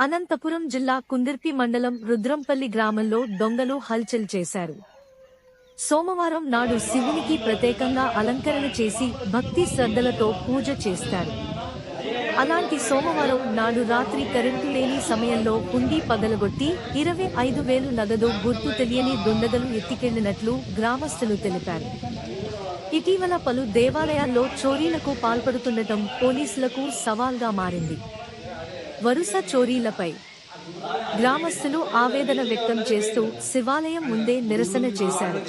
అనంతపురం జిల్లా కుందిర్పి మండలం రుద్రంపల్లి గ్రామంలో దొంగలు హల్చల్ చేశారు. సోమవారం నాడు శివునికి ప్రత్యేకంగా అలంకరణ చేసి భక్తి శ్రద్ధలతో పూజ చేస్తారు. అలాంటి సోమవారం నాడు రాత్రి కరెంటు లేని సమయంలో హుండీ పగలగొట్టి 25,000 నగదు గుర్తు తెలియని దుండగలు ఎత్తికెళ్లినట్లు గ్రామస్తులు తెలిపారు. ఇటీవల పలు దేవాలయాల్లో చోరీలకు పాల్పడుతుండటం పోలీసులకు సవాల్గా మారింది. వరుస చోరీలపై గ్రామస్తులు ఆవేదన వ్యక్తం చేస్తూ శివాలయం ముందే నిరసన చేశారు.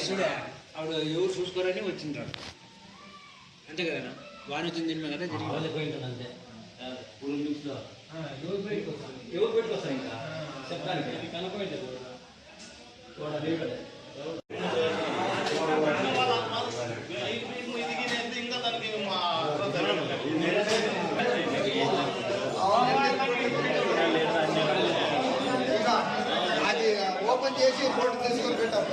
ఓపెన్ చేసి బోర్డు తీసుకొని పెట్టాము.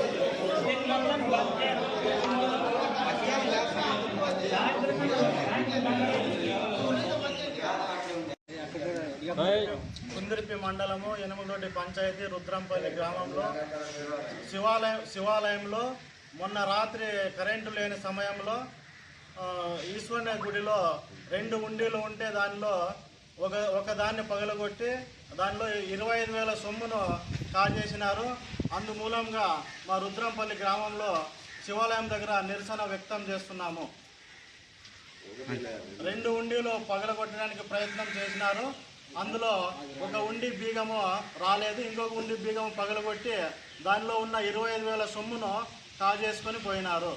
కుందిర్పి మండలము ఎనుమగొండి పంచాయతీ రుద్రంపల్లి గ్రామంలో శివాలయంలో మొన్న రాత్రి కరెంటు లేని సమయంలో ఈశ్వరుని గుడిలో 2 ఉండీలు ఉంటే దానిలో ఒక దాన్ని పగలగొట్టి దానిలో 25,000 సొమ్మును కాజేసినారు. అందుమూలంగా మా రుద్రంపల్లి గ్రామంలో శివాలయం దగ్గర నిరసన వ్యక్తం చేస్తున్నాము. 2 ఉండీలు పగలగొట్టడానికి ప్రయత్నం చేసినారు. అందులో ఒక ఉండి బీగము రాలేదు, ఇంకొక ఉండి బీగము పగలగొట్టి దానిలో ఉన్న 25,000 సొమ్మును కాజేసుకొని పోయినారు.